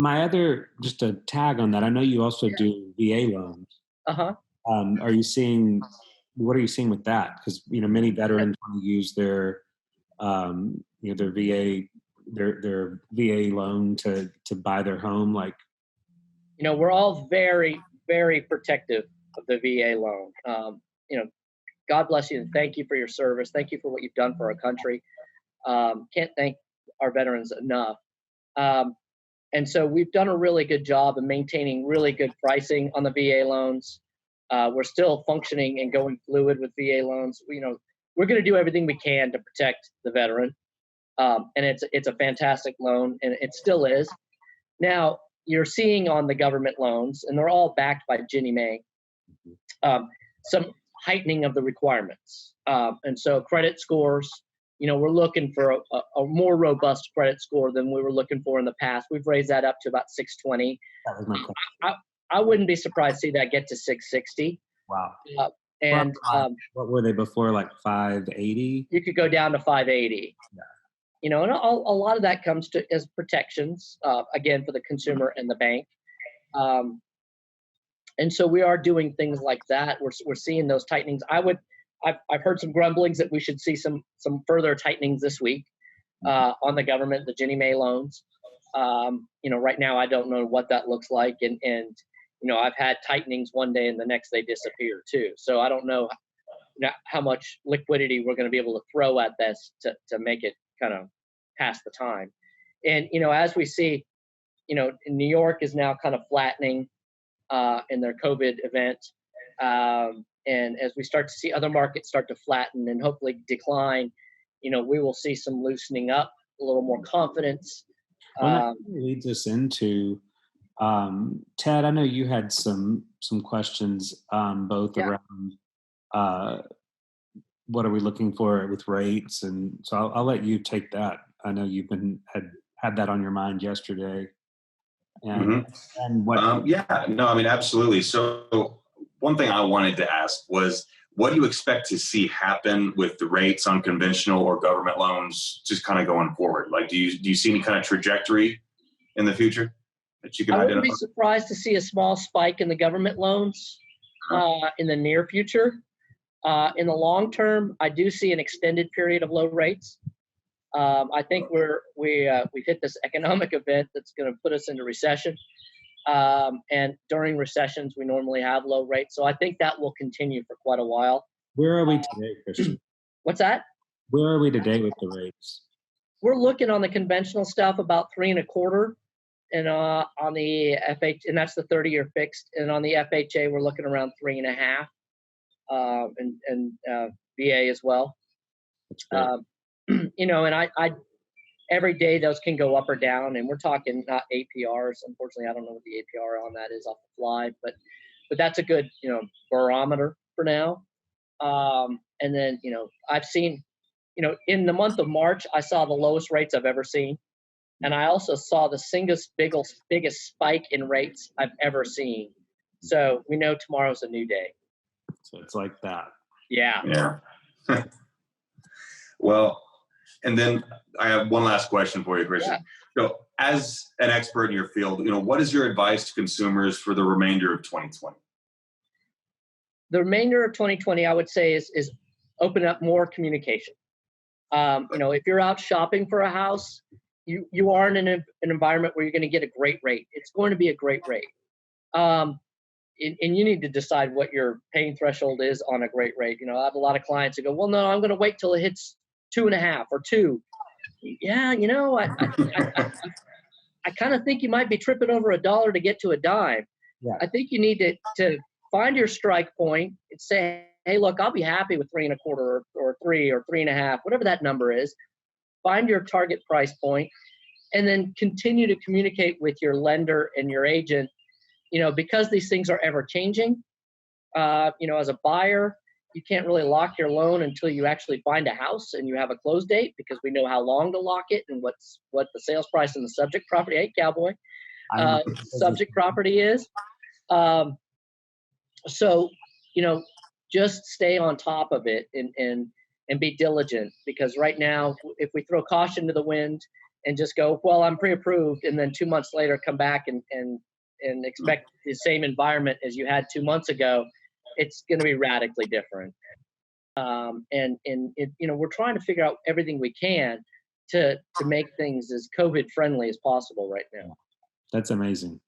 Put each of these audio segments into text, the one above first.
My other, just a tag on that, I know you also Yeah. do VA loans. Uh-huh. Are you seeing, what are you seeing with that? Because, many veterans want to use their, their VA, their VA loan to buy their home. Like, We're all very, very protective of the VA loan. God bless you and thank you for your service. Thank you for what you've done for our country. Can't thank our veterans enough. And so we've done a really good job of maintaining really good pricing on the VA loans. We're still functioning and going fluid with VA loans. We're going to do everything we can to protect the veteran. And it's a fantastic loan, and it still is. Now, you're seeing on the government loans, and they're all backed by Ginnie Mae, some heightening of the requirements. And so credit scores, we're looking for a more robust credit score than we were looking for in the past. We've raised that up to about 620. that was my question. I wouldn't be surprised to see that get to 660. Wow. And what were they before? Like 580? you could go down to 580. Yeah. And a lot of that comes to as protections, again, for the consumer and the bank. And so we are doing things like that. We're seeing those tightenings. I've heard some grumblings that we should see some further tightenings this week on the government, the Ginnie Mae loans. Right now I don't know what that looks like, and I've had tightenings one day and the next they disappear too. So I don't know how much liquidity we're going to be able to throw at this to make it kind of pass the time. And as we see, New York is now kind of flattening in their COVID event. And as we start to see other markets start to flatten and hopefully decline, we will see some loosening up, a little more confidence. Well, that leads us into Ted. I know you had some questions both around what are we looking for with rates, and so I'll let you take that. I know you've had that on your mind yesterday. And what? Absolutely. So one thing I wanted to ask was, what do you expect to see happen with the rates on conventional or government loans just kind of going forward? Like, do you see any kind of trajectory in the future that you can identify? I wouldn't be surprised to see a small spike in the government loans in the near future. In the long term, I do see an extended period of low rates. I think we've hit this economic event that's going to put us into recession. And during recessions, we normally have low rates. So I think that will continue for quite a while. Where are we today, Christian? What's that? Where are we today with the rates? We're looking on the conventional stuff about 3.25, and on the FH, and that's the 30-year fixed. And on the FHA, we're looking around 3.5, and VA as well. That's great. And I every day those can go up or down, and we're talking not APRs. Unfortunately, I don't know what the APR on that is off the fly, but that's a good barometer for now. And then I've seen in the month of March I saw the lowest rates I've ever seen, and I also saw the biggest spike in rates I've ever seen. So we know tomorrow's a new day. So it's like that. Yeah. Well, and then I have one last question for you, Christian. Yeah. So, as an expert in your field, what is your advice to consumers for the remainder of 2020? The remainder of 2020, I would say, is open up more communication. If you're out shopping for a house, you are in an environment where you're going to get a great rate. It's going to be a great rate. And you need to decide what your paying threshold is on a great rate. I have a lot of clients who go, well, no, I'm going to wait till it hits 2.5 or 2. Yeah, I kind of think you might be tripping over $1 to get to a dime. Yeah. I think you need to find your strike point and say, hey, look, I'll be happy with 3.25 or 3 or 3.5, whatever that number is. Find your target price point, and then continue to communicate with your lender and your agent. Because these things are ever changing. As a buyer, you can't really lock your loan until you actually find a house and you have a close date, because we know how long to lock it and what the sales price and the subject property. Hey, cowboy, subject property is. So just stay on top of it and be diligent, because right now, if we throw caution to the wind, and just go, well, I'm pre-approved, and then 2 months later come back and expect the same environment as you had 2 months ago, it's going to be radically different. We're trying to figure out everything we can to make things as COVID friendly as possible right now. That's amazing.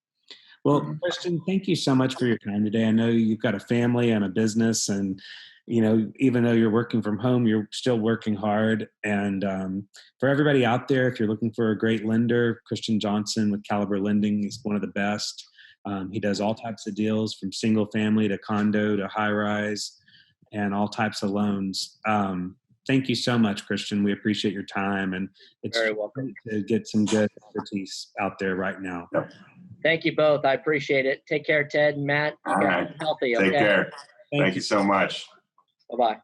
Well, Christian, thank you so much for your time today. I know you've got a family and a business, and even though you're working from home, you're still working hard. And for everybody out there, if you're looking for a great lender, Christina.Johnson with Caliber Lending is one of the best. He does all types of deals, from single family to condo to high rise, and all types of loans. Thank you so much, Christian. We appreciate your time, and it's very welcome to get some good expertise out there right now. Yep. Thank you both. I appreciate it. Take care, Ted and Matt. All right. Healthy. Take care. Thank you so much. Bye-bye.